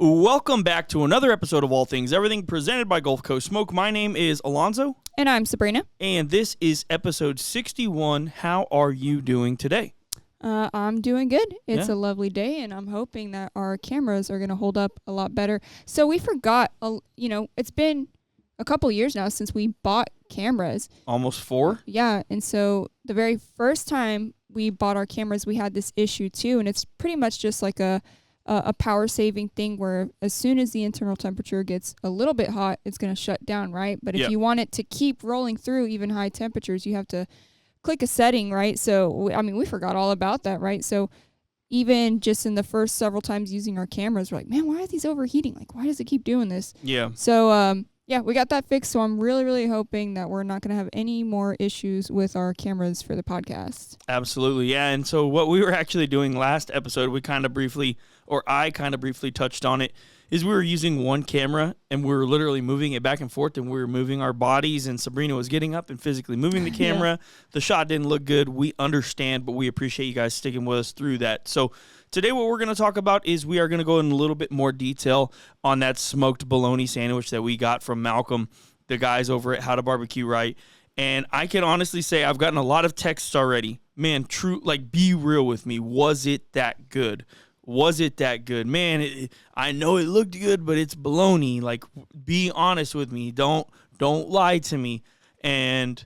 Welcome back to another episode of All Things Everything presented by Gulf Coast Smoke. My name is Alonzo. And I'm Sabrina. And this is episode 61. How are you doing today? I'm doing good. It's a lovely day, and I'm hoping that our cameras are going to hold up a lot better. So we forgot, it's been a couple years now since we bought cameras. Almost 4? Yeah, and so the very first time we bought our cameras, we had this issue too, and it's pretty much just like a power-saving thing where as soon as the internal temperature gets a little bit hot, it's going to shut down, right? But if you want it to keep rolling through even high temperatures, you have to click a setting, right? So, we forgot all about that, right? So even just in the first several times using our cameras, we're like, man, why are these overheating? Like, why does it keep doing this? Yeah. So, we got that fixed. So I'm really, really hoping that we're not going to have any more issues with our cameras for the podcast. Absolutely. Yeah. And so what we were actually doing last episode, I kind of briefly touched on it, is we were using one camera and we were literally moving it back and forth, and we were moving our bodies, and Sabrina was getting up and physically moving the camera. The shot didn't look good. We understand, but we appreciate you guys sticking with us through that. So today what we're going to talk about is we are going to go in a little bit more detail on that smoked bologna sandwich that we got from Malcom, the guys over at HowToBBQRight. And I can honestly say I've gotten a lot of texts already. Man, be real with me. Was it that good? Was it that good? Man, I know it looked good, but it's bologna. Like, be honest with me. Don't lie to me. And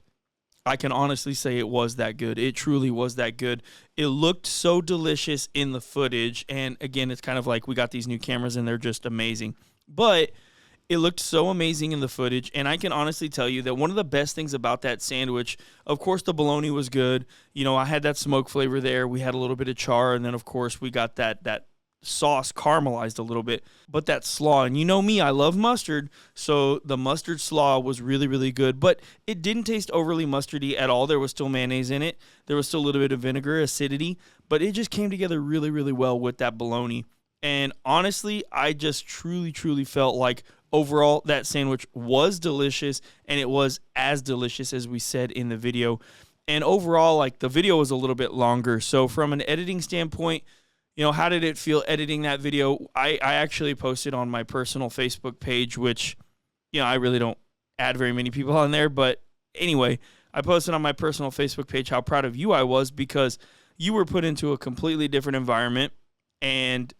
I can honestly say it was that good. It truly was that good. It looked so delicious in the footage. And again, it's kind of like we got these new cameras and they're just amazing. But it looked so amazing in the footage, and I can honestly tell you that one of the best things about that sandwich, of course, the bologna was good. You know, I had that smoke flavor there. We had a little bit of char, and then, of course, we got that sauce caramelized a little bit. But that slaw, and you know me, I love mustard, so the mustard slaw was really, really good. But it didn't taste overly mustardy at all. There was still mayonnaise in it. There was still a little bit of vinegar, acidity, but it just came together really, really well with that bologna. And honestly, I just truly, truly felt like overall, that sandwich was delicious, and it was as delicious as we said in the video. And overall, like, the video was a little bit longer. So from an editing standpoint, you know, how did it feel editing that video? I actually posted on my personal Facebook page, which, you know, I really don't add very many people on there. But anyway, I posted on my personal Facebook page how proud of you I was, because you were put into a completely different environment, and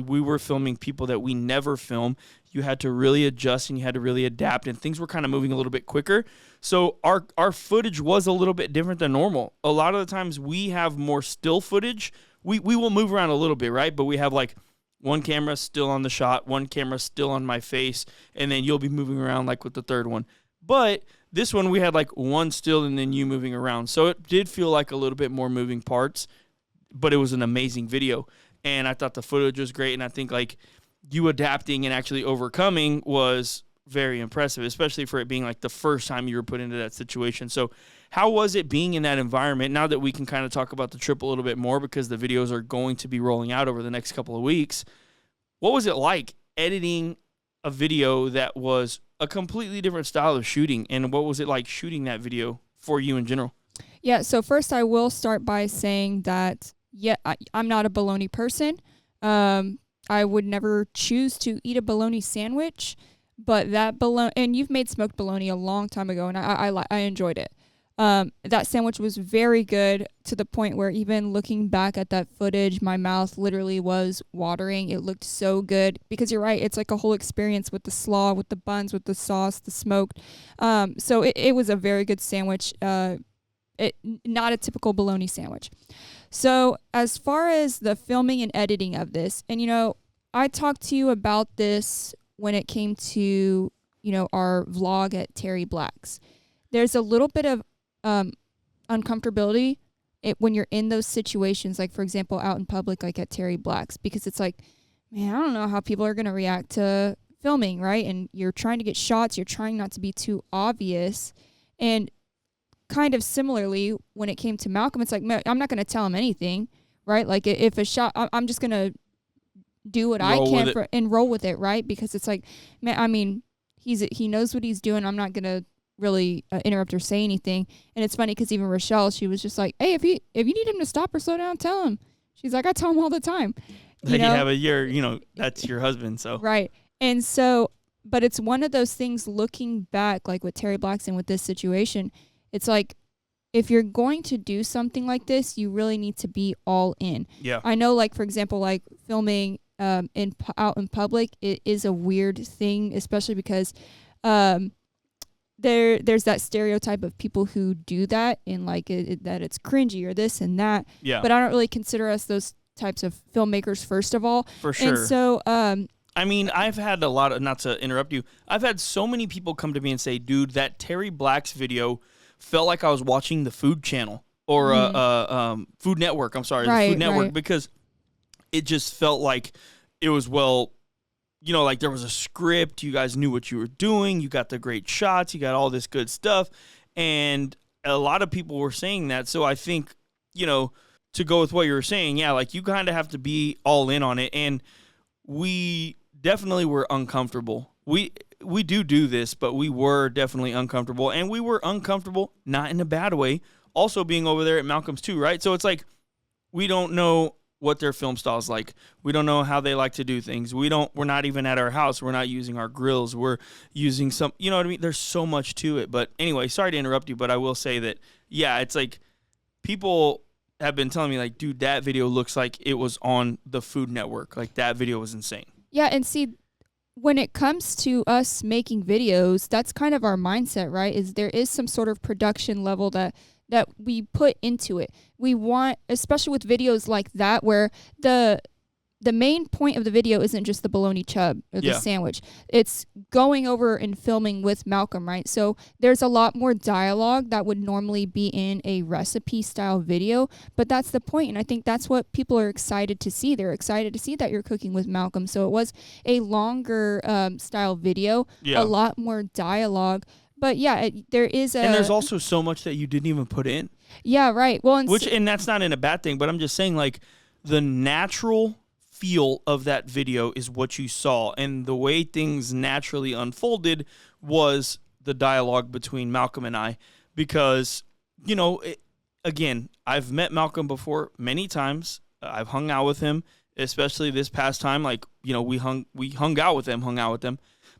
we were filming people that we never film. You had to really adjust and you had to really adapt, and things were kind of moving a little bit quicker. So our footage was a little bit different than normal. A lot of the times we have more still footage. We will move around a little bit, right? But we have like one camera still on the shot, one camera still on my face, and then you'll be moving around like with the third one. But this one we had like one still and then you moving around. So it did feel like a little bit more moving parts, but it was an amazing video. And I thought the footage was great, and I think like you adapting and actually overcoming was very impressive, especially for it being like the first time you were put into that situation. So how was it being in that environment? Now that we can kind of talk about the trip a little bit more, because the videos are going to be rolling out over the next couple of weeks, what was it like editing a video that was a completely different style of shooting, and what was it like shooting that video for you in general? Yeah, so first I will start by saying that I'm not a bologna person. I would never choose to eat a bologna sandwich, but that bologna, and you've made smoked bologna a long time ago, and I enjoyed it. That sandwich was very good, to the point where even looking back at that footage, my mouth literally was watering. It looked so good, because you're right, it's like a whole experience with the slaw, with the buns, with the sauce, the smoked. So it was a very good sandwich. Not a typical bologna sandwich. So as far as the filming and editing of this, and, you know, I talked to you about this when it came to, you know, our vlog at Terry Black's. There's a little bit of uncomfortability when you're in those situations, like, for example, out in public, like at Terry Black's, because it's like, man, I don't know how people are going to react to filming, right? And you're trying to get shots. You're trying not to be too obvious. And kind of similarly, when it came to Malcom, it's like, I'm not going to tell him anything, right? Like, if a shot, I'm just going to do what I can and roll with it, right? Because it's like, man, I mean, he knows what he's doing. I'm not going to really interrupt or say anything. And it's funny because even Rochelle, she was just like, hey, if you need him to stop or slow down, tell him. She's like, I tell him all the time. that you have a year, that's your husband. So right. And so, but it's one of those things looking back, like with Terry Blackson with this situation, it's like, if you're going to do something like this, you really need to be all in. Yeah. I know, like, for example, like filming out in public, it is a weird thing, especially because there's that stereotype of people who do that and like that it's cringy or this and that. Yeah. But I don't really consider us those types of filmmakers, first of all. For sure. And so, I mean, I've had a lot of, not to interrupt you, I've had so many people come to me and say, dude, that Terry Black's video felt like I was watching the Food Channel or Food Network. I'm sorry, the Food Network, because it just felt like it was, like there was a script. You guys knew what you were doing. You got the great shots. You got all this good stuff. And a lot of people were saying that. So I think, to go with what you were saying, yeah, like you kind of have to be all in on it. And we definitely were uncomfortable. We do this, but we were definitely uncomfortable. And we were uncomfortable, not in a bad way, also being over there at Malcom's too, right? So it's like we don't know what their film style is like. We don't know how they like to do things. We're not even at our house. We're not using our grills. We're using some, you know what I mean? There's so much to it. But anyway, sorry to interrupt you, but I will say that, yeah, it's like people have been telling me like, dude, that video looks like it was on the Food Network. Like that video was insane. Yeah. And see, when it comes to us making videos, that's kind of our mindset, right? Is there is some sort of production level that we put into it. We want, especially with videos like that, where the main point of the video isn't just the bologna chub or the sandwich. It's going over and filming with Malcom, right? So there's a lot more dialogue that would normally be in a recipe style video, but that's the point. And I think that's what people are excited to see. They're excited to see that you're cooking with Malcom. So it was a longer style video, a lot more dialogue. But yeah, there is and there's also so much that you didn't even put in. Yeah, right. Well, and that's not in a bad thing, but I'm just saying like the natural feel of that video is what you saw, and the way things naturally unfolded was the dialogue between Malcom and I, because again, I've met Malcom before many times. I've hung out with him, especially this past time. Like we hung out with them,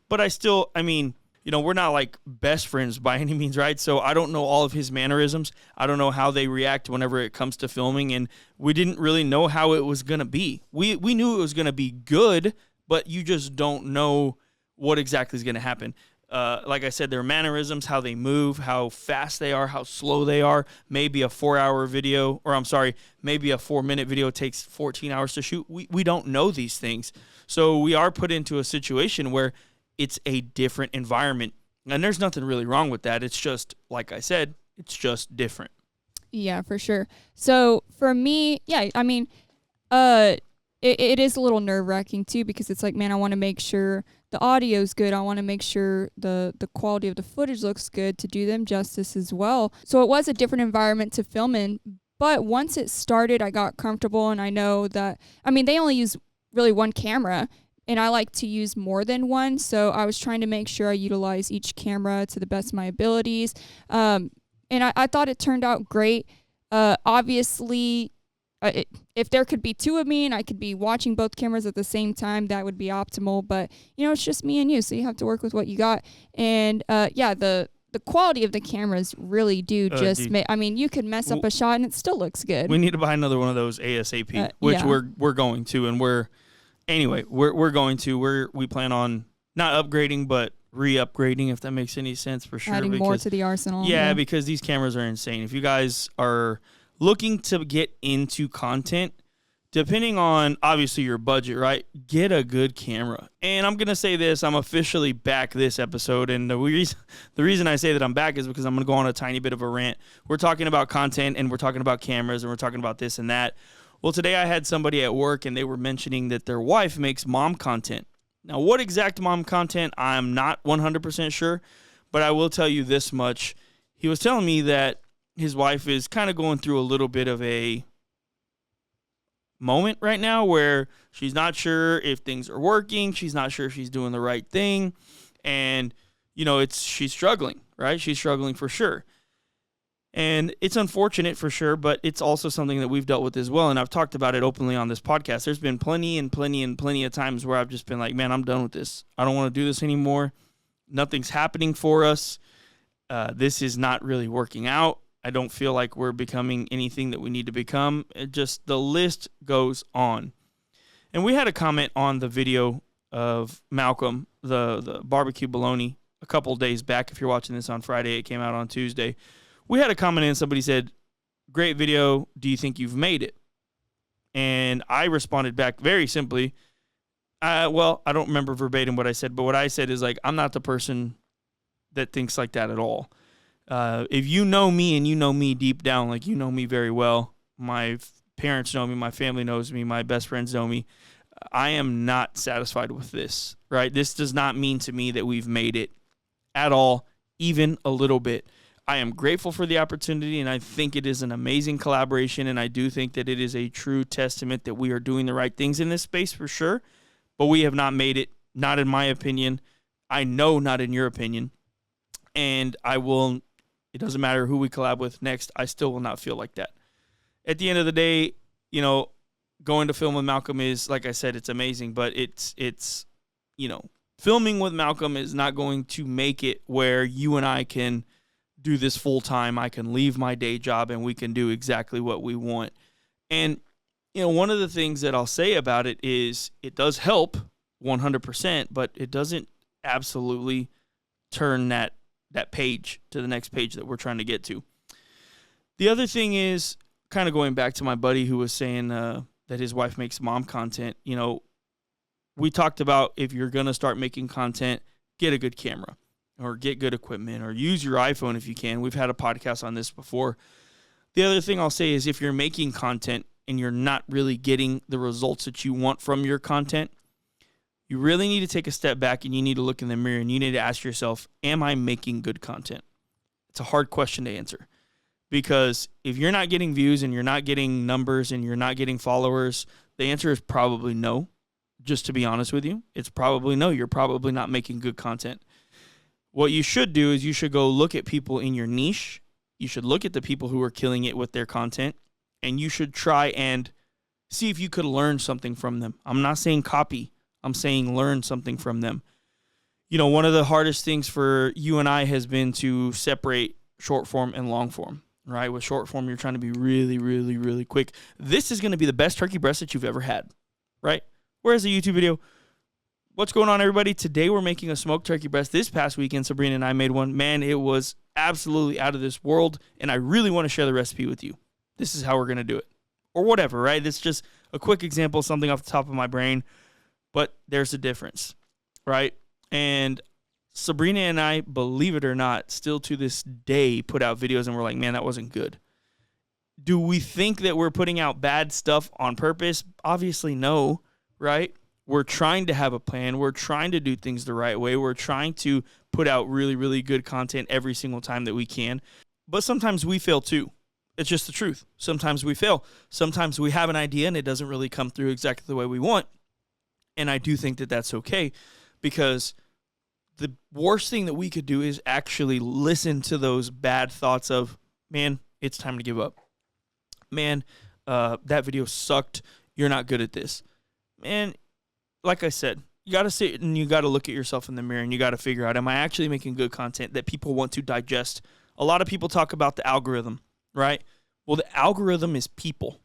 but we're not like best friends by any means, right? So I don't know all of his mannerisms. I don't know how they react whenever it comes to filming, and we didn't really know how it was going to be. We knew it was going to be good, but you just don't know what exactly is going to happen. Like I said, their mannerisms, how they move, how fast they are, how slow they are. Maybe a 4-hour video, maybe a 4-minute video takes 14 hours to shoot. We don't know these things. So we are put into a situation where it's a different environment, and there's nothing really wrong with that. It's just, like I said, it's just different. Yeah, for sure. So for me, yeah, I mean, it is a little nerve-wracking too, because it's like, man, I want to make sure the audio's good. I want to make sure the quality of the footage looks good to do them justice as well. So it was a different environment to film in, but once it started, I got comfortable, and I know that, they only use really one camera, and I like to use more than one, so I was trying to make sure I utilize each camera to the best of my abilities. And I thought it turned out great. Obviously, if there could be two of me and I could be watching both cameras at the same time, that would be optimal. But, it's just me and you, so you have to work with what you got. And, the quality of the cameras really do just make, you could mess up a shot and it still looks good. We need to buy another one of those ASAP, which we're going to, and we're going to. We plan on not upgrading, but re-upgrading, if that makes any sense, for sure. Adding more to the arsenal. Yeah, because these cameras are insane. If you guys are looking to get into content, depending on, obviously, your budget, right, get a good camera. And I'm going to say this, I'm officially back this episode, and the reason I say that I'm back is because I'm going to go on a tiny bit of a rant. We're talking about content, and we're talking about cameras, and we're talking about this and that. Well, today I had somebody at work, and they were mentioning that their wife makes mom content. Now, what exact mom content, I'm not 100% sure, but I will tell you this much. He was telling me that his wife is kind of going through a little bit of a moment right now where she's not sure if things are working. She's not sure if she's doing the right thing. And, she's struggling, right? She's struggling for sure. And it's unfortunate for sure, but it's also something that we've dealt with as well. And I've talked about it openly on this podcast. There's been plenty of times where I've just been like, man, I'm done with this. I don't want to do this anymore. Nothing's happening for us. This is not really working out. I don't feel like we're becoming anything that we need to become. The list goes on. And we had a comment on the video of Malcom, the BarBQ bologna, a couple days back. If you're watching this on Friday, it came out on Tuesday. We had a comment and somebody said, great video. Do you think you've made it? And I responded back very simply. Well, I don't remember verbatim what I said, but what I said is like, I'm not the person that thinks like that at all. If you know me and you know me deep down, like you know me very well, my parents know me, my family knows me, my best friends know me, I am not satisfied with this, right? This does not mean to me that we've made it at all, even a little bit. I am grateful for the opportunity, and I think it is an amazing collaboration, and I do think that it is a true testament that we are doing the right things in this space for sure, but we have not made it, not in my opinion. I know not in your opinion, and it doesn't matter who we collab with next, I still will not feel like that. At the end of the day, going to film with Malcom is, like I said, it's amazing, but it's filming with Malcom is not going to make it where you and I can do this full time. I can leave my day job and we can do exactly what we want. And, one of the things that I'll say about it is it does help 100%, but it doesn't absolutely turn that page to the next page that we're trying to get to. The other thing is kind of going back to my buddy who was saying that his wife makes mom content. We talked about if you're going to start making content, get a good camera or get good equipment or use your iPhone if you can. We've had a podcast on this before. The other thing I'll say is if you're making content and you're not really getting the results that you want from your content, you really need to take a step back and you need to look in the mirror and you need to ask yourself, am I making good content? It's a hard question to answer because if you're not getting views and you're not getting numbers and you're not getting followers, the answer is probably no. Just to be honest with you, it's probably no. You're probably not making good content. What you should do is you should go look at people in your niche. You should look at the people who are killing it with their content, and you should try and see if you could learn something from them. I'm not saying copy. I'm saying learn something from them. One of the hardest things for you and I has been to separate short form and long form, right? With short form, you're trying to be really, really, really quick. This is going to be the best turkey breast that you've ever had, right? Where's the YouTube video? What's going on, everybody? Today we're making a smoked turkey breast. This past weekend, Sabrina and I made one. Man, it was absolutely out of this world, and I really want to share the recipe with you. This is how we're going to do it. Or whatever, right? That's just a quick example, something off the top of my brain, but there's a difference, right? And Sabrina and I, believe it or not, still to this day put out videos, and we're like, man, that wasn't good. Do we think that we're putting out bad stuff on purpose? Obviously, no. Right? We're trying to have a plan. We're trying to do things the right way. We're trying to put out really, really good content every single time that we can. But sometimes we fail too. It's just the truth. Sometimes we fail. Sometimes we have an idea and it doesn't really come through exactly the way we want. And I do think that that's okay because the worst thing that we could do is actually listen to those bad thoughts of, man, it's time to give up. Man, that video sucked. You're not good at this. And like I said, you got to sit and you got to look at yourself in the mirror and you got to figure out, am I actually making good content that people want to digest? A lot of people talk about the algorithm, right? Well, the algorithm is people,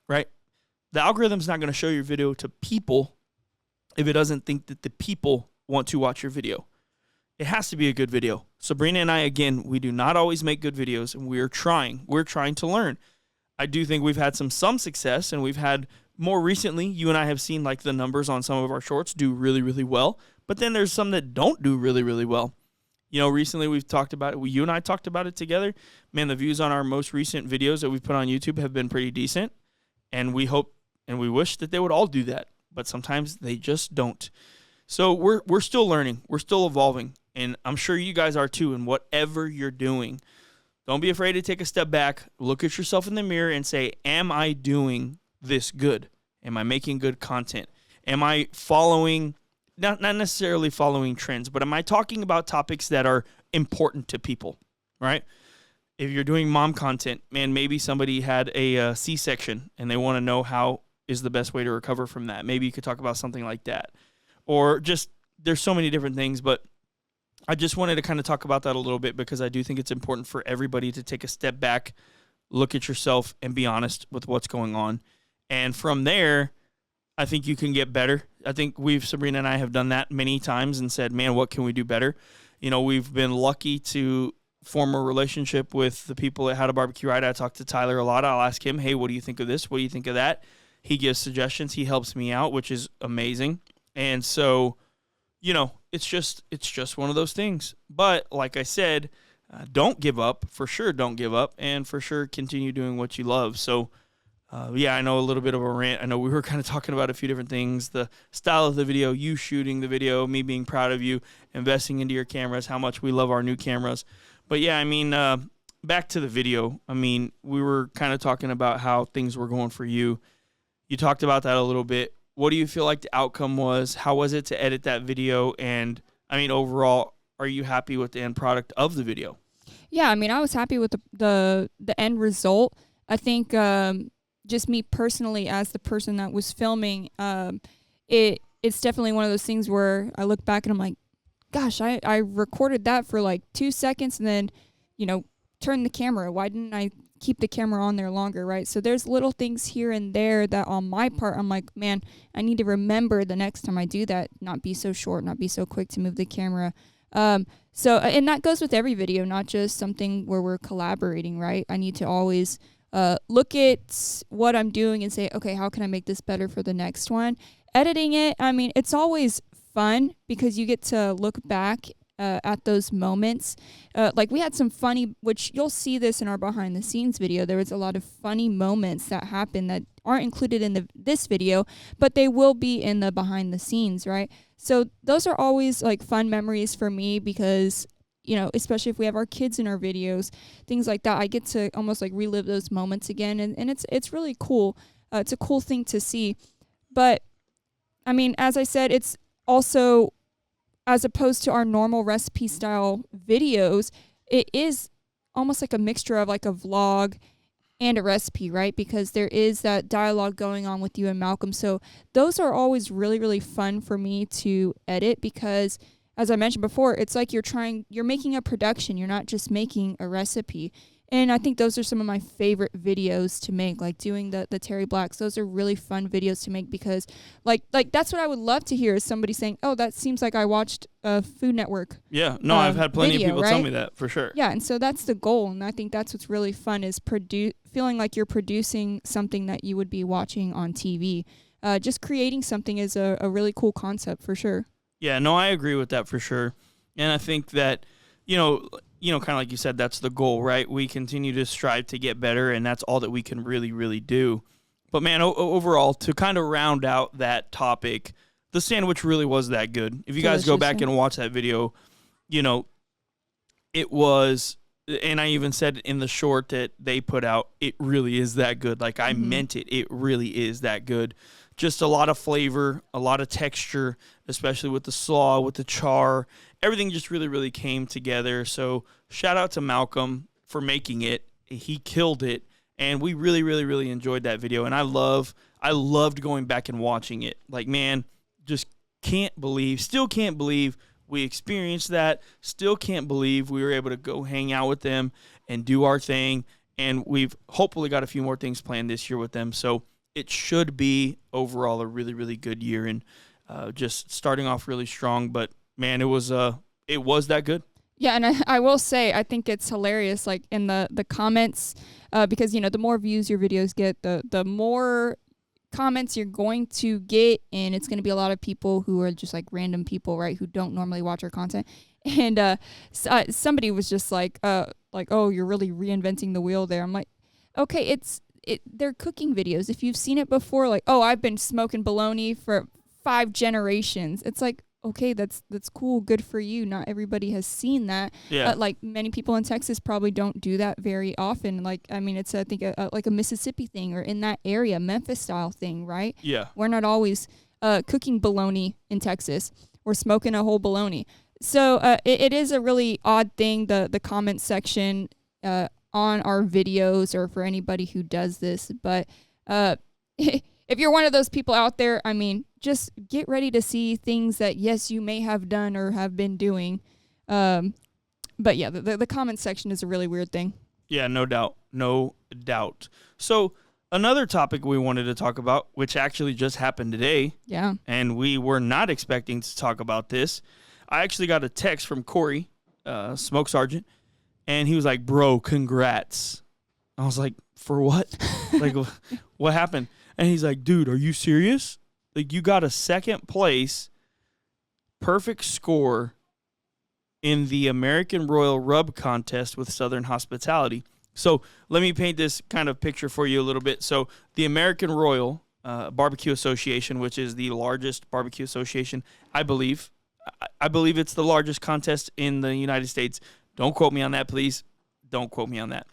right? The algorithm's not going to show your video to people if it doesn't think that the people want to watch your video. It has to be a good video. Sabrina and I, again, we do not always make good videos, and we're trying. We're trying to learn. I do think we've had some success, and we've had more recently, you and I have seen like the numbers on some of our shorts do really, really well. But then there's some that don't do really, really well. Recently we've talked about it. You and I talked about it together. Man, the views on our most recent videos that we've put on YouTube have been pretty decent. And we hope and we wish that they would all do that. But sometimes they just don't. So we're still learning. We're still evolving. And I'm sure you guys are too in whatever you're doing. Don't be afraid to take a step back. Look at yourself in the mirror and say, am I doing this good? Am I making good content? Am I following, not necessarily following trends, but am I talking about topics that are important to people, right? if you're doing mom content, man, maybe somebody had a C-section and they want to know how is the best way to recover from that. Maybe you could talk about something like that. Or just, there's so many different things, but I just wanted to kind of talk about that a little bit because I do think it's important for everybody to take a step back, look at yourself, and be honest with what's going on. And from there, I think you can get better. I think Sabrina and I have done that many times and said, man, what can we do better? You know, we've been lucky to form a relationship with the people at HowToBBQRight. I talk to Tyler a lot. I'll ask him, hey, what do you think of this? What do you think of that? He gives suggestions. He helps me out, which is amazing. And so, you know, it's just one of those things. But like I said, don't give up. For sure, don't give up. And for sure, continue doing what you love. So, yeah, I know a little bit of a rant. I know we were kind of talking about a few different things. The style of the video, you shooting the video, me being proud of you, investing into your cameras, how much we love our new cameras. But, yeah, I mean, back to the video. I mean, we were kind of talking about how things were going for you. You talked about that a little bit. What do you feel like the outcome was? How was it to edit that video? And, I mean, overall, are you happy with the end product of the video? Yeah, I mean, I was happy with the end result. I think just me personally as the person that was filming, it's definitely one of those things where I look back and I'm like, gosh, I recorded that for like 2 seconds and then, you know, turned the camera. Why didn't I keep the camera on there longer, right? So there's little things here and there that on my part, I'm like, man, I need to remember the next time I do that, not be so short, not be so quick to move the camera. So, and that goes with every video, not just something where we're collaborating, right? I need to always look at what I'm doing and say, okay, how can I make this better for the next one? Editing it, I mean, it's always fun because you get to look back at those moments. Like we had some funny, which you'll see this in our behind the scenes video. There was a lot of funny moments that happened that aren't included in this video, but they will be in the behind the scenes, right? So those are always like fun memories for me because, you know, especially if we have our kids in our videos, things like that, I get to almost like relive those moments again. And it's really cool. It's a cool thing to see. But I mean, as I said, it's also, as opposed to our normal recipe style videos, it is almost like a mixture of like a vlog and a recipe, right? Because there is that dialogue going on with you and Malcolm. So those are always really, really fun for me to edit because, as I mentioned before, it's like you're making a production. You're not just making a recipe. And I think those are some of my favorite videos to make, like doing the Terry Blacks. Those are really fun videos to make because like that's what I would love to hear is somebody saying, oh, that seems like I watched a Food Network. Yeah, no, I've had plenty of people tell me that for sure. Yeah, and so that's the goal. And I think that's what's really fun is feeling like you're producing something that you would be watching on TV. Just creating something is a really cool concept for sure. Yeah, no, I agree with that for sure. And I think that, you know, kind of like you said, that's the goal, right? We continue to strive to get better, and that's all that we can really, really do. But, man, overall, to kind of round out that topic, the sandwich really was that good. If you guys go back and watch that video, you know, it was, and I even said in the short that they put out, it really is that good. Like, I meant it. It really is that good. Just a lot of flavor, a lot of texture, especially with the slaw, with the char. Everything just really, really came together. So shout out to Malcolm for making it. He killed it. And we really, really, really enjoyed that video. And I loved going back and watching it. Like, man, just still can't believe we experienced that. Still can't believe we were able to go hang out with them and do our thing. And we've hopefully got a few more things planned this year with them. So it should be overall a really, really good year. And just starting off really strong. But, man, it was that good. Yeah, and I will say, I think it's hilarious, like, in the comments, because, you know, the more views your videos get, the more comments you're going to get, and it's going to be a lot of people who are just, like, random people, right, who don't normally watch our content. And somebody was just like, oh, you're really reinventing the wheel there. I'm like, okay, they're cooking videos. If you've seen it before, like, oh, I've been smoking bologna for 5 generations. It's like, okay, that's cool, good for you. Not everybody has seen that. Yeah. Like many people in Texas probably don't do that very often. Like, I mean, it's I think like a Mississippi thing or in that area, Memphis style thing, right? Yeah. We're not always cooking bologna in Texas. We're smoking a whole bologna. So it is a really odd thing. The comment section on our videos or for anybody who does this, but if you're one of those people out there, I mean, just get ready to see things that, yes, you may have done or have been doing. But yeah, the comment section is a really weird thing. Yeah, no doubt. No doubt. So another topic we wanted to talk about, which actually just happened today. Yeah. And we were not expecting to talk about this. I actually got a text from Corey, Smoke Sergeant, and he was like, bro, congrats. I was like, for what? Like, what happened? And he's like, dude, are you serious? Like, you got a second place perfect score in the American Royal Rub contest with Southern Hospitality. So let me paint this kind of picture for you a little bit. So the American Royal BarBQ Association, which is the largest barbecue association, I believe it's the largest contest in the United States. Don't quote me on that, please. Don't quote me on that.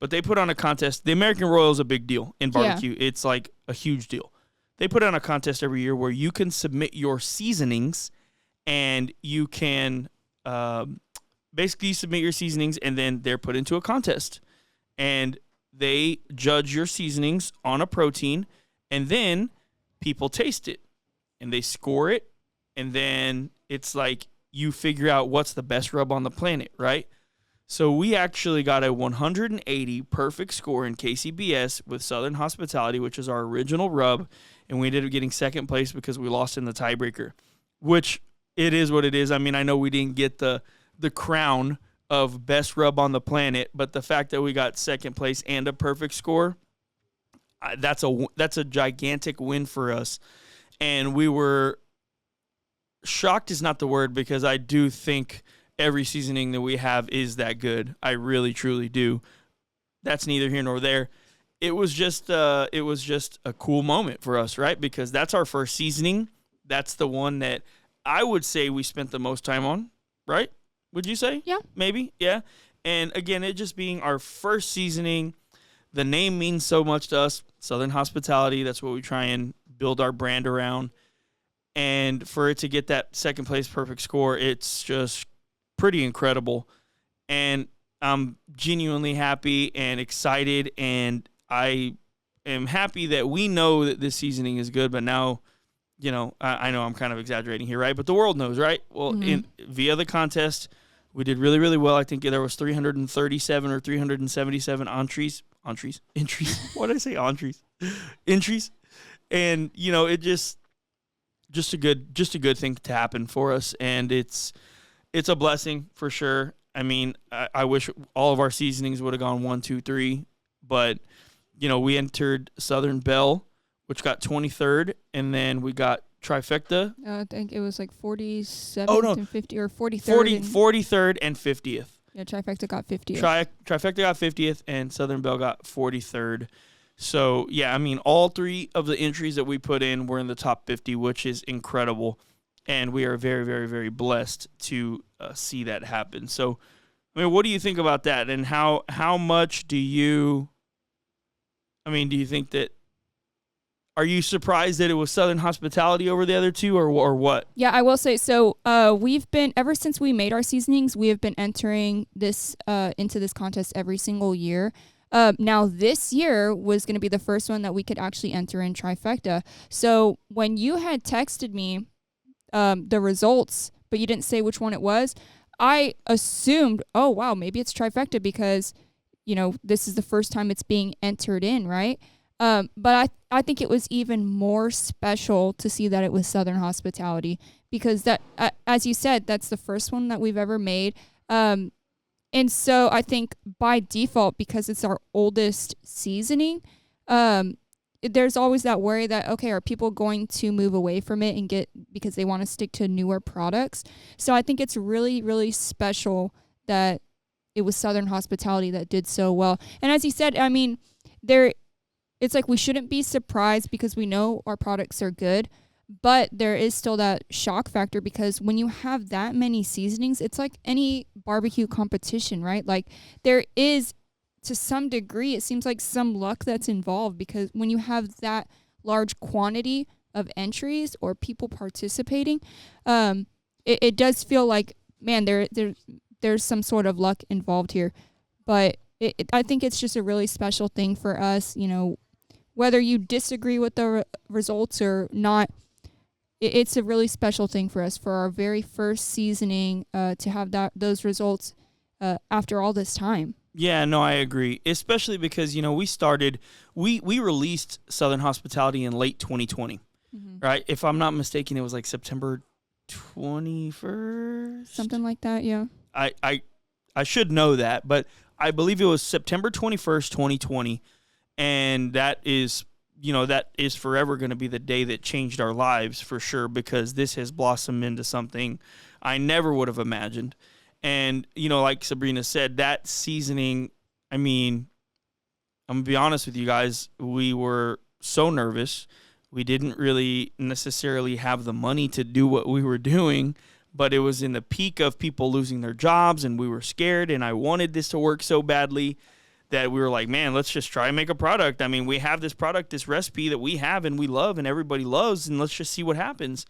But they put on a contest. The American Royal is a big deal in barbecue. Yeah. It's like a huge deal. They put on a contest every year where you can submit your seasonings, and you can basically submit your seasonings, and then they're put into a contest. And they judge your seasonings on a protein, and then people taste it, and they score it, and then it's like you figure out what's the best rub on the planet, right? So we actually got a 180 perfect score in KCBS with Southern Hospitality, which is our original rub, and we ended up getting second place because we lost in the tiebreaker, which it is what it is. I mean, I know we didn't get the crown of best rub on the planet, but the fact that we got second place and a perfect score, that's a gigantic win for us. And we were shocked is not the word, because I do think every seasoning that we have is that good. I really, truly do. That's neither here nor there. It was just a cool moment for us, right? Because that's our first seasoning. That's the one that I would say we spent the most time on, right? Would you say? Yeah. Maybe, yeah. And again, it just being our first seasoning, the name means so much to us. Southern Hospitality, that's what we try and build our brand around. And for it to get that second place perfect score, it's just pretty incredible. And I'm genuinely happy and excited, and I am happy that we know that this seasoning is good, but now, you know, I know I'm kind of exaggerating here, right? But the world knows, right? Well, via the contest, we did really, really well. I think there was 337 or 377 entries. What did I say? Entries. And, you know, it just a good thing to happen for us. And it's a blessing for sure. I mean, I wish all of our seasonings would have gone 1, 2, 3, but, you know, we entered Southern Belle, which got 23rd, and then we got Trifecta. I think it was like 47th and 50, or 43rd. 43rd and 50th. Yeah, Trifecta got 50th. Trifecta got 50th, and Southern Belle got 43rd. So, yeah, I mean, all three of the entries that we put in were in the top 50, which is incredible. And we are very, very, very blessed to see that happen. So, I mean, what do you think about that? And how much do you think that, are you surprised that it was Southern Hospitality over the other two, or what? Yeah, I will say, so we've been, ever since we made our seasonings, we have been entering this into this contest every single year. Now, this year was going to be the first one that we could actually enter in Trifecta. So when you had texted me the results, but you didn't say which one it was, I assumed, oh, wow, maybe it's Trifecta because, you know, this is the first time it's being entered in, right? But I think it was even more special to see that it was Southern Hospitality because that, as you said, that's the first one that we've ever made. And so I think by default, because it's our oldest seasoning, there's always that worry that, okay, are people going to move away from it and because they want to stick to newer products? So I think it's really, really special that it was Southern Hospitality that did so well. And as you said, I mean, it's like we shouldn't be surprised because we know our products are good, but there is still that shock factor because when you have that many seasonings, it's like any barbecue competition, right? Like there is, to some degree, it seems like some luck that's involved because when you have that large quantity of entries or people participating, it does feel like, man, there's some sort of luck involved here. But I think it's just a really special thing for us, whether you disagree with the results or not. It's a really special thing for us for our very first seasoning to have those results after all this time. Yeah, no, I agree. Especially because, we released Southern Hospitality in late 2020, right? If I'm not mistaken, it was like September 21st. Something like that, yeah. I should know that, but I believe it was September 21st, 2020. And that is forever going to be the day that changed our lives for sure, because this has blossomed into something I never would have imagined. And, like Sabrina said, that seasoning, I mean, I'm going to be honest with you guys, we were so nervous. We didn't really necessarily have the money to do what we were doing, but it was in the peak of people losing their jobs, and we were scared, and I wanted this to work so badly that we were like, man, let's just try and make a product. I mean, we have this product, this recipe that we have and we love and everybody loves, and let's just see what happens.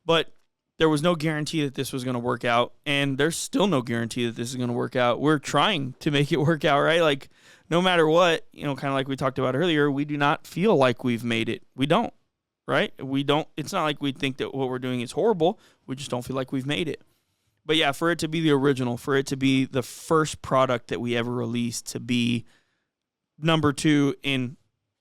But there was no guarantee that this was going to work out, and there's still no guarantee that this is going to work out. We're trying to make it work out, right? Like, no matter what, kind of like we talked about earlier, we do not feel like we've made it. We don't, right? We don't. It's not like we think that what we're doing is horrible. We just don't feel like we've made it. But yeah, for it to be the original, for it to be the first product that we ever released, to be number 2 in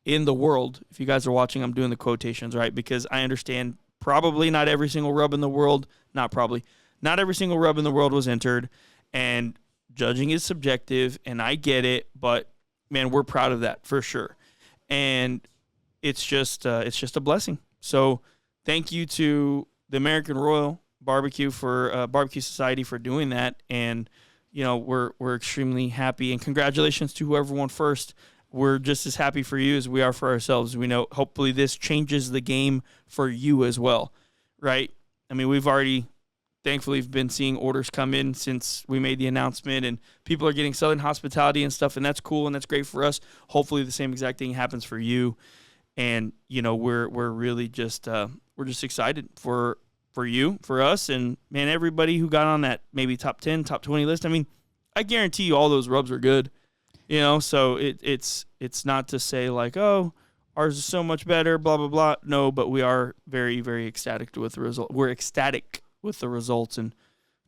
the world. If you guys are watching, I'm doing the quotations, right? Because I understand probably not every single rub in the world, not every single rub in the world was entered, and judging is subjective, and I get it, but man, we're proud of that for sure. And it's just a blessing. So thank you to the American Royal BarBQ for BarBQ Society for doing that, and we're extremely happy, and congratulations to whoever won first. We're just as happy for you as we are for ourselves. We know hopefully this changes the game for you as well, right? I mean, we've already thankfully been seeing orders come in since we made the announcement, and people are getting Southern Hospitality and stuff, and that's cool and that's great for us. Hopefully the same exact thing happens for you, and we're really just we're just excited for you, for us, and man, everybody who got on that maybe top 10, top 20 list. I mean, I guarantee you all those rubs are good, so it's not to say like, oh, ours is so much better, blah, blah, blah. No, but we are very, very ecstatic with the result. We're ecstatic with the results. And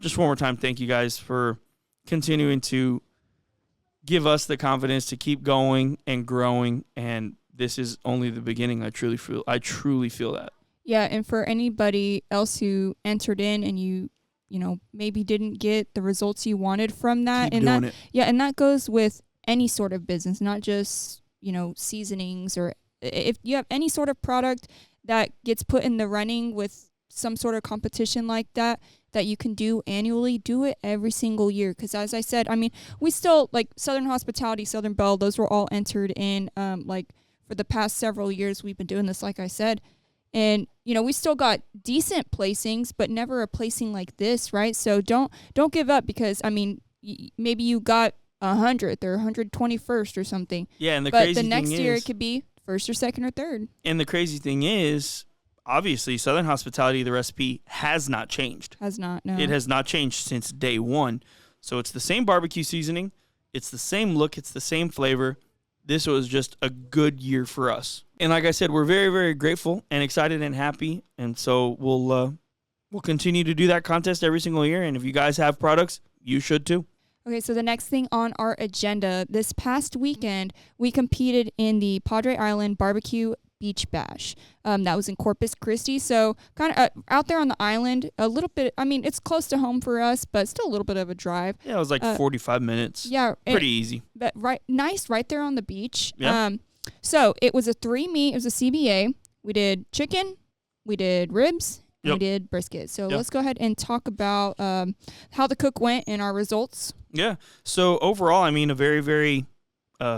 just one more time, thank you guys for continuing to give us the confidence to keep going and growing. And this is only the beginning. I truly feel that. Yeah, and for anybody else who entered in and you maybe didn't get the results you wanted from that, keep doing it. Yeah, and that goes with any sort of business, not just seasonings, or if you have any sort of product that gets put in the running with some sort of competition like that you can do annually, do it every single year. Because as I said, I mean, we still, like Southern Hospitality, Southern Belle, those were all entered in for the past several years we've been doing this, like I said. And, we still got decent placings, but never a placing like this, right? So don't give up, because, I mean, maybe you got 100th or 121st or something. Yeah, and but the next year it could be first or second or third. And the crazy thing is, obviously, Southern Hospitality, the recipe has not changed. Has not, no. It has not changed since day one. So it's the same barbecue seasoning. It's the same look. It's the same flavor. This was just a good year for us. And like I said, we're very, very grateful and excited and happy. And so we'll continue to do that contest every single year. And if you guys have products, you should too. Okay, so the next thing on our agenda, this past weekend, we competed in the Padre Island BarBQ Beach Bash. That was in Corpus Christi. So kind of out there on the island, a little bit, I mean, it's close to home for us, but still a little bit of a drive. Yeah, it was like 45 minutes. Yeah. Pretty easy. But nice right there on the beach. Yeah. So it was a 3-meat, it was a CBA. We did chicken, we did ribs, and we did brisket. So let's go ahead and talk about how the cook went and our results. Yeah. So overall, I mean, a very, very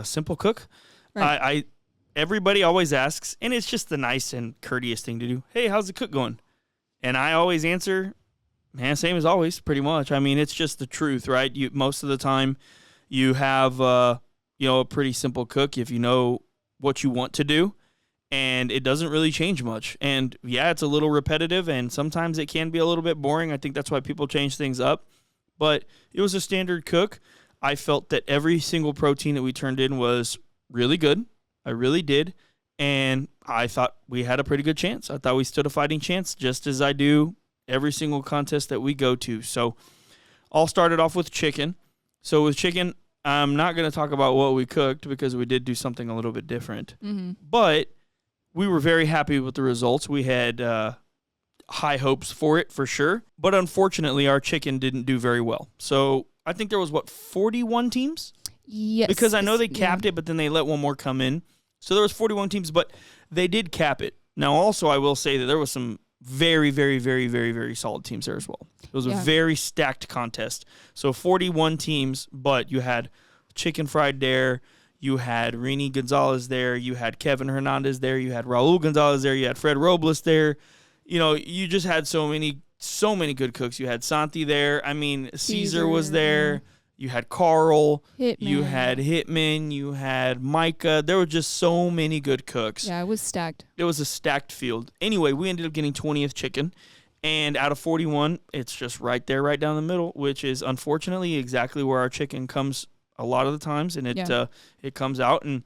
simple cook. Right. Everybody always asks, and it's just the nice and courteous thing to do. Hey, how's the cook going? And I always answer, man, same as always, pretty much. I mean, it's just the truth, right? Most of the time, you have a pretty simple cook if you know what you want to do, and it doesn't really change much. And yeah, it's a little repetitive, and sometimes it can be a little bit boring. I think that's why people change things up. But it was a standard cook. I felt that every single protein that we turned in was really good. I really did. And I thought we had a pretty good chance. I thought we stood a fighting chance, just as I do every single contest that we go to. So I'll start it off with chicken. So with chicken, I'm not going to talk about what we cooked because we did do something a little bit different. Mm-hmm. But we were very happy with the results. We had high hopes for it, for sure. But unfortunately, our chicken didn't do very well. So I think there was, 41 teams? Yes. Because I know they capped it, but then they let one more come in. So there was 41 teams, but they did cap it. Now, also, I will say that there was some very, very, very, very, very solid teams there as well. It was a very stacked contest. So 41 teams, but you had Chicken Fried there, you had Rini Gonzalez there, you had Kevin Hernandez there, you had Raul Gonzalez there, you had Fred Robles there. You know, you just had so many good cooks. You had Santi there. I mean, Caesar was there. You had Carl. Hitman. You had Hitman. You had Micah. There were just so many good cooks. Yeah, it was stacked. It was a stacked field. Anyway, we ended up getting 20th chicken. And out of 41, it's just right there, right down the middle, which is unfortunately exactly where our chicken comes a lot of the times. And it comes out. And,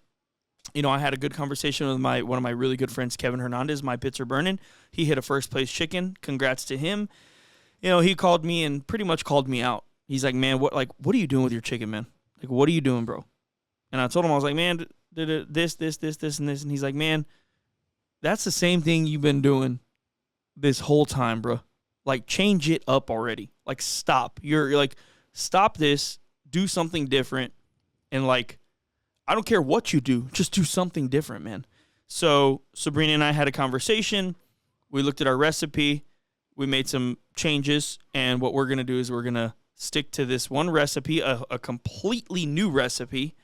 you know, I had a good conversation with one of my really good friends, Kevin Hernandez. My pits are burning. He hit a first-place chicken. Congrats to him. You know, he called me and pretty much called me out. He's like, man, what are you doing with your chicken, man? Like, what are you doing, bro? And I told him, I was like, man, this, and this. And he's like, man, that's the same thing you've been doing this whole time, bro. Like, change it up already. Like, stop. You're like, stop this, do something different. And, like, I don't care what you do. Just do something different, man. So Sabrina and I had a conversation. We looked at our recipe. We made some changes. And what we're going to do is we're going to stick to this one recipe, a completely new recipe,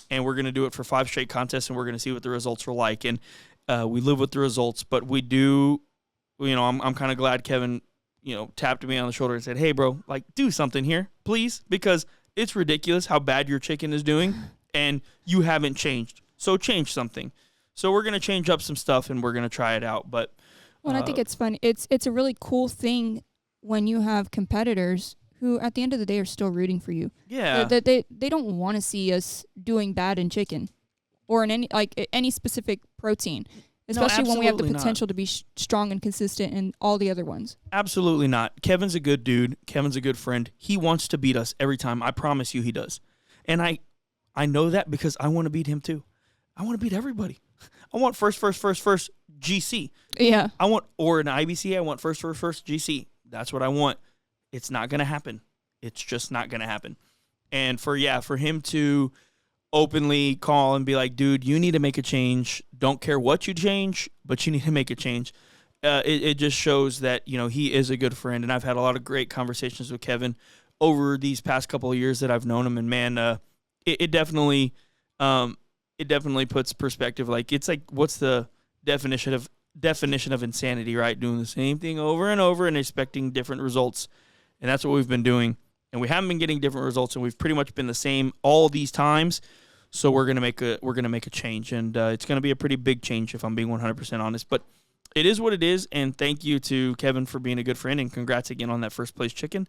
and we're going to do it for 5 straight contests, and we're going to see what the results are like. And we live with the results, but we do, you know, I'm kind of glad Kevin, you know, tapped me on the shoulder and said, hey, bro, like, do something here, please, because it's ridiculous how bad your chicken is doing, and you haven't changed. So change something. So we're going to change up some stuff, and we're going to try it out. But I think it's fun. It's a really cool thing when you have competitors who at the end of the day are still rooting for you. Yeah. They don't want to see us doing bad in chicken or in any specific protein, especially when we have the potential to be strong and consistent in all the other ones. Absolutely not. Kevin's a good dude. Kevin's a good friend. He wants to beat us every time. I promise you he does. And I know that because I want to beat him too. I want to beat everybody. I want first GC. Yeah. Or an IBC, I want first GC. That's what I want. It's not going to happen. It's just not going to happen. And for him to openly call and be like, dude, you need to make a change. Don't care what you change, but you need to make a change. It just shows that, you know, he is a good friend. And I've had a lot of great conversations with Kevin over these past couple of years that I've known him. And man, it definitely puts perspective. Like, it's like, what's the definition of insanity, right? Doing the same thing over and over and expecting different results. And that's what we've been doing. And we haven't been getting different results, and we've pretty much been the same all these times. So we're gonna make a change, and it's gonna be a pretty big change if I'm being 100% honest. But it is what it is. And thank you to Kevin for being a good friend, and congrats again on that first place chicken.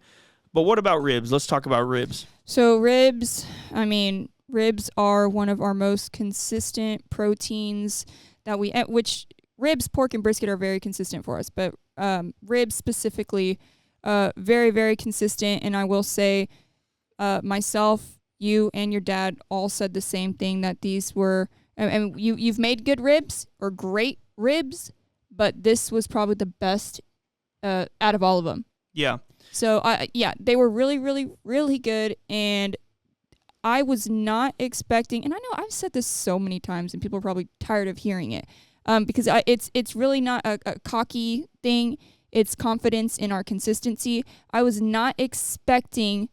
But what about ribs? Let's talk about ribs. So ribs are one of our most consistent proteins that which ribs, pork, and brisket are very consistent for us, but ribs specifically. Very, very consistent. And I will say myself, you, and your dad all said the same thing, that these were, and you've made good ribs or great ribs, but this was probably the best out of all of them. Yeah. So, they were really, really, really good. And I was not expecting, and I know I've said this so many times and people are probably tired of hearing it, because it's really not a cocky thing. It's confidence in our consistency. I was not expecting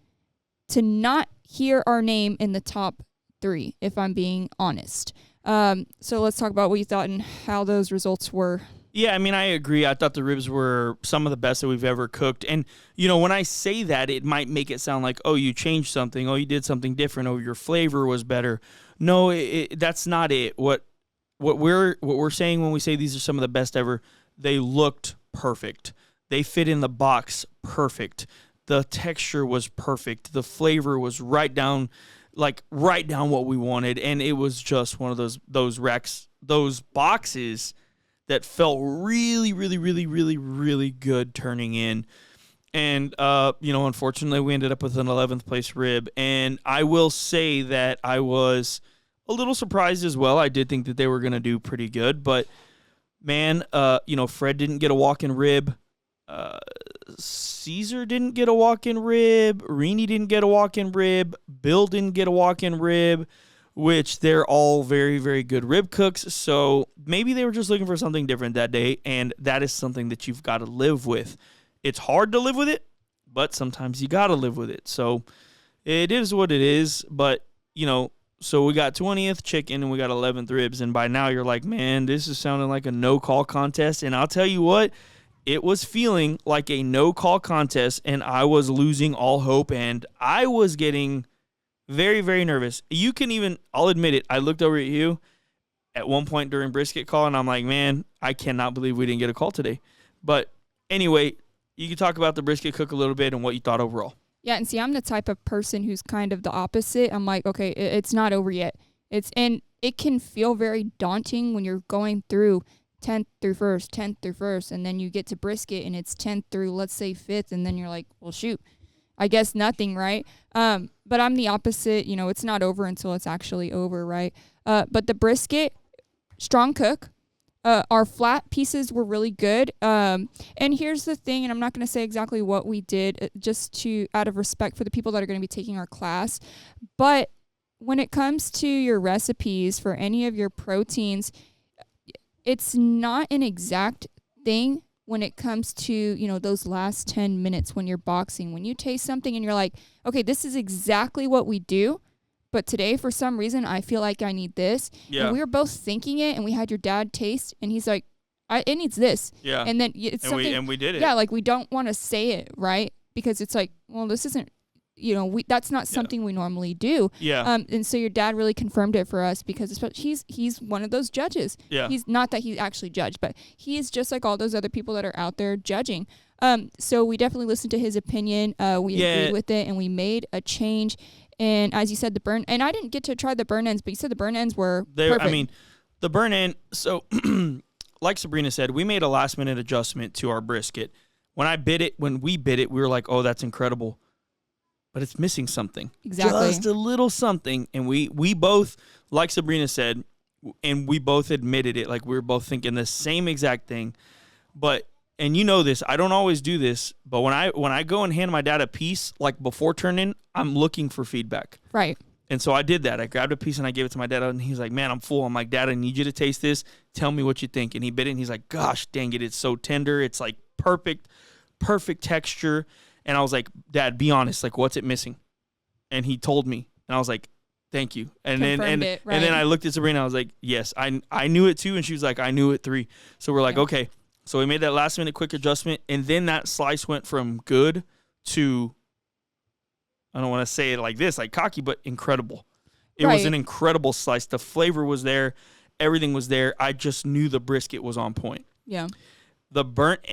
to not hear our name in the top 3, if I'm being honest. So let's talk about what you thought and how those results were. Yeah, I mean, I agree. I thought the ribs were some of the best that we've ever cooked. And, you know, when I say that, it might make it sound like, oh, you changed something. Oh, you did something different. Oh, your flavor was better. No, that's not it. What we're saying when we say these are some of the best ever, they looked perfect. They fit in the box perfect. The texture was perfect. The flavor was right down what we wanted, and it was just one of those boxes that felt really, really, really, really, really good turning in. And unfortunately, we ended up with an 11th place rib, and I will say that I was a little surprised as well. I did think that they were going to do pretty good, but man, Fred didn't get a walk-in rib. Caesar didn't get a walk-in rib. Rini didn't get a walk-in rib. Bill didn't get a walk-in rib, which they're all very, very good rib cooks. So maybe they were just looking for something different that day, and that is something that you've got to live with. It's hard to live with it, but sometimes you got to live with it. So it is what it is, but, so we got 20th chicken and we got 11th ribs, and by now you're like, man, this is sounding like a no-call contest, and I'll tell you what, it was feeling like a no-call contest, and I was losing all hope, and I was getting very, very nervous. I'll admit it, I looked over at you at one point during brisket call, and I'm like, man, I cannot believe we didn't get a call today. But anyway, you can talk about the brisket cook a little bit and what you thought overall. Yeah, and see, I'm the type of person who's kind of the opposite. I'm like, okay, it's not over yet. And it can feel very daunting when you're going through 10th through 1st, and then you get to brisket and it's 10th through, let's say, 5th, and then you're like, well, shoot, I guess nothing, right? But I'm the opposite. It's not over until it's actually over, right? But the brisket, strong cook. Our flat pieces were really good. And here's the thing, and I'm not going to say exactly what we did, just out of respect for the people that are going to be taking our class. But when it comes to your recipes for any of your proteins, it's not an exact thing when it comes to, those last 10 minutes when you're boxing. When you taste something and you're like, okay, this is exactly what we do, but today, for some reason, I feel like I need this. Yeah. And we were both thinking it, and we had your dad taste, and he's like, it needs this. Yeah. And then it's something. And we did it. Yeah, like we don't want to say it, right? Because it's like, well, this isn't, that's not something we normally do. Yeah. And so your dad really confirmed it for us because he's one of those judges. Yeah. He's not that he actually judged, but he is just like all those other people that are out there judging. So we definitely listened to his opinion. We agreed with it, and we made a change. And as you said, and I didn't get to try the burn ends, but you said the burn ends were perfect. The burn end, so like Sabrina said, we made a last minute adjustment to our brisket. When we bit it, we were like, oh, that's incredible. But it's missing something. Exactly. Just a little something. And we both, like Sabrina said, and we both admitted it, like we were both thinking the same exact thing. But, and you know this, I don't always do this, but when I go and hand my dad a piece, like before turning, I'm looking for feedback. Right. And so I did that. I grabbed a piece and I gave it to my dad, and he's like, man, I'm full. I'm like, Dad, I need you to taste this. Tell me what you think. And he bit it, and he's like, gosh, dang it, it's so tender. It's like perfect texture. And I was like, Dad, be honest, like, what's it missing? And he told me, and I was like, thank you. And then I looked at Sabrina, I was like, yes, I knew it too. And she was like, I knew it 3. So we're like, okay. So we made that last minute quick adjustment, and then that slice went from good to, I don't want to say it like this, like cocky, but incredible. It was an incredible slice. The flavor was there. Everything was there. I just knew the brisket was on point. Yeah. The burnt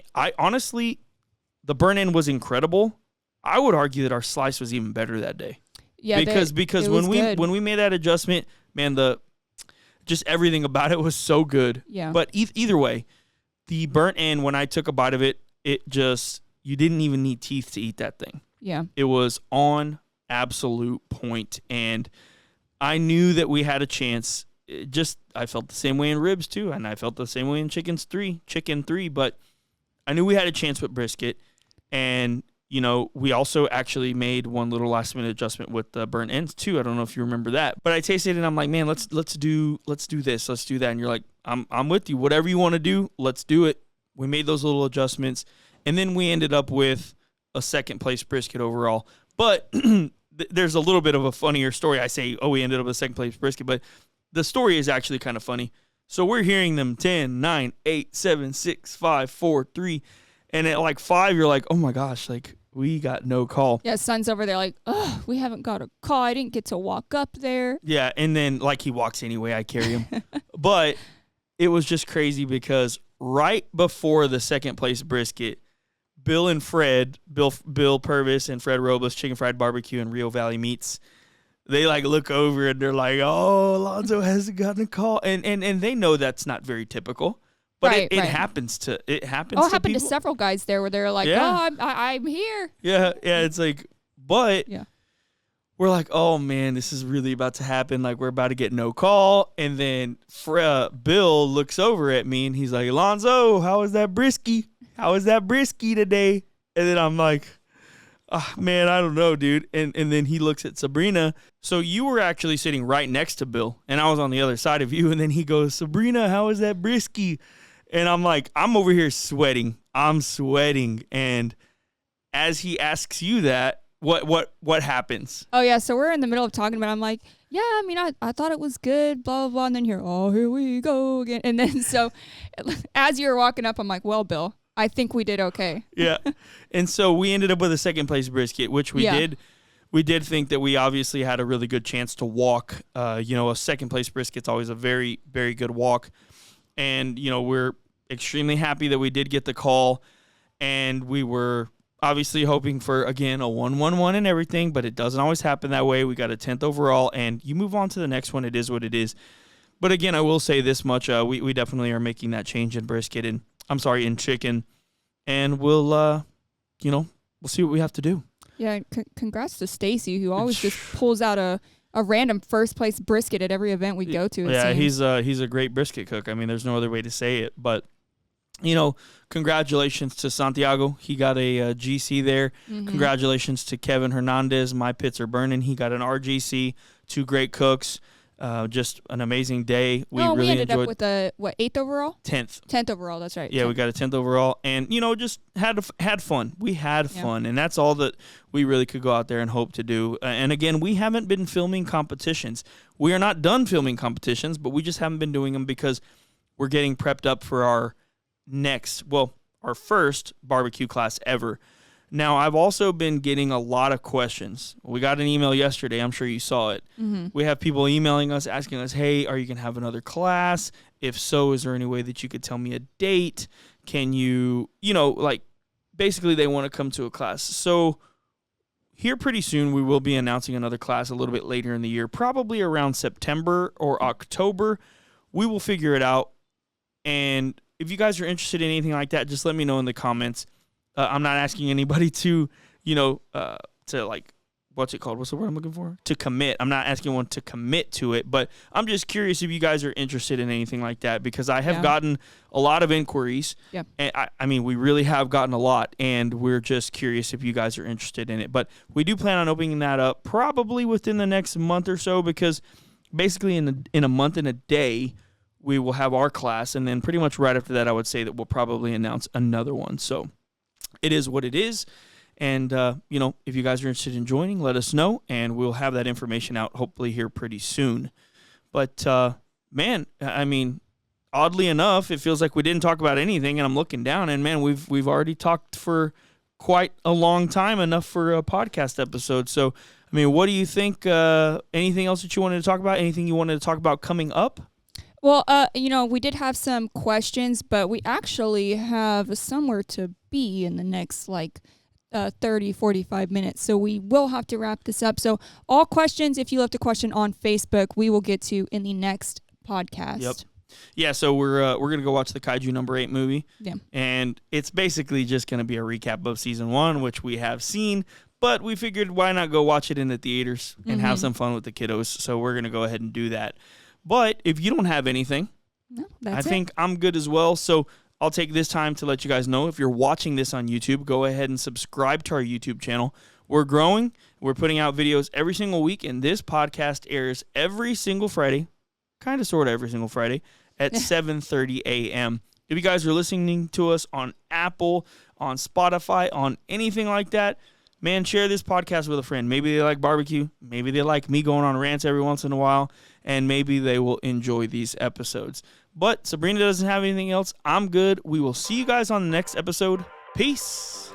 end was incredible. I would argue that our slice was even better that day. Yeah, because when we made that adjustment, man, just everything about it was so good. Yeah. But either way, the burnt end, when I took a bite of it, you didn't even need teeth to eat that thing. Yeah. It was on absolute point, and I knew that we had a chance. I felt the same way in ribs too, and I felt the same way in chicken 3, but I knew we had a chance with brisket. And, we also actually made one little last minute adjustment with the burnt ends too. I don't know if you remember that, but I tasted it and I'm like, man, let's do this. Let's do that. And you're like, I'm with you. Whatever you want to do, let's do it. We made those little adjustments, and then we ended up with a second place brisket overall. But there's a little bit of a funnier story. I say, we ended up with a second place brisket, but the story is actually kind of funny. So we're hearing them 10, 9, 8, 7, 6, 5, 4, 3. And at like 5, you're like, oh my gosh, like we got no call. Yeah, son's over there like, oh, we haven't got a call. I didn't get to walk up there. Yeah, and then like he walks anyway, I carry him. But it was just crazy because right before the second place brisket, Bill and Fred, Bill Purvis and Fred Robles, Chicken Fried Barbecue and Rio Valley Meats, they like look over and they're like, "Oh, Alonzo hasn't gotten a call," and they know that's not very typical, but it happens to it happens. Oh, it to happened people. to several guys there where they're like, Yeah. "Oh, I'm here." Yeah, it's like, but Yeah. we're like, "Oh man, this is really about to happen. Like we're about to get no call," and then Bill looks over at me and he's like, "Alonzo, how was that brisky? How was that brisky today?" And then I'm like, "Oh, man, I don't know, dude." And then he looks at Sabrina. So you were actually sitting right next to Bill, and I was on the other side of you. And then he goes, "Sabrina, how was that brisky?" And I'm like, I'm over here sweating. I'm sweating. And as he asks you that, what happens? Oh, yeah. So we're in the middle of talking about it. I'm like, yeah, I mean, I thought it was good, blah, blah, blah. And then here we go again. And then so as you're walking up, I'm like, well, Bill, I think we did okay. Yeah. And so we ended up with a second place brisket, which we did. We did think that we obviously had a really good chance to walk. A second place brisket's always a very, very good walk. And, we're extremely happy that we did get the call. And we were obviously hoping for, again, a 1-1-1 and everything, but it doesn't always happen that way. We got a 10th overall, and you move on to the next one. It is what it is. But again, I will say this much. We definitely are making that change in brisket and, in chicken. And we'll see what we have to do. Yeah, congrats to Stacy, who always just pulls out a random first place brisket at every event we go to. Yeah, he's a great brisket cook. I mean, there's no other way to say it. But, congratulations to Santiago. He got a GC there. Mm-hmm. Congratulations to Kevin Hernandez. My pits are burning. He got an RGC. Two great cooks. Just an amazing day. We ended up with a 8th overall? 10th. 10th overall, that's right. Yeah, 10th. We got a 10th overall, and just had fun. We had fun, and that's all that we really could go out there and hope to do. And again, we haven't been filming competitions. We are not done filming competitions, but we just haven't been doing them because we're getting prepped up for our first barbecue class ever. Now, I've also been getting a lot of questions. We got an email yesterday. I'm sure you saw it. Mm-hmm. We have people emailing us, asking us, hey, are you going to have another class? If so, is there any way that you could tell me a date? Can you, basically they want to come to a class. So here pretty soon, we will be announcing another class a little bit later in the year, probably around September or October. We will figure it out. And if you guys are interested in anything like that, just let me know in the comments. I'm not asking anybody to, what's it called? What's the word I'm looking for? To commit. I'm not asking one to commit to it, but I'm just curious if you guys are interested in anything like that because I have gotten a lot of inquiries. Yeah. And we really have gotten a lot, and we're just curious if you guys are interested in it. But we do plan on opening that up probably within the next month or so because basically in a month and a day, we will have our class, and then pretty much right after that, I would say that we'll probably announce another one. So it is what it is. And, if you guys are interested in joining, let us know, and we'll have that information out hopefully here pretty soon. But, oddly enough, it feels like we didn't talk about anything, and I'm looking down, and, man, we've already talked for quite a long time, enough for a podcast episode. So, what do you think? Anything else that you wanted to talk about? Anything you wanted to talk about coming up? Well, we did have some questions, but we actually have somewhere to be in the next, 30, 45 minutes. So we will have to wrap this up. So all questions, if you left a question on Facebook, we will get to in the next podcast. Yep. Yeah, so we're going to go watch the Kaiju number 8 movie. Yeah. And it's basically just going to be a recap of season 1, which we have seen. But we figured why not go watch it in the theaters and have some fun with the kiddos. So we're going to go ahead and do that. But if you don't have anything, I think I'm good as well. So I'll take this time to let you guys know, if you're watching this on YouTube, go ahead and subscribe to our YouTube channel. We're growing. We're putting out videos every single week, and this podcast airs every single Friday, kind of sort of every single Friday, at 7:30 a.m. If you guys are listening to us on Apple, on Spotify, on anything like that, man, share this podcast with a friend. Maybe they like barbecue. Maybe they like me going on rants every once in a while. And maybe they will enjoy these episodes. But Sabrina doesn't have anything else. I'm good. We will see you guys on the next episode. Peace.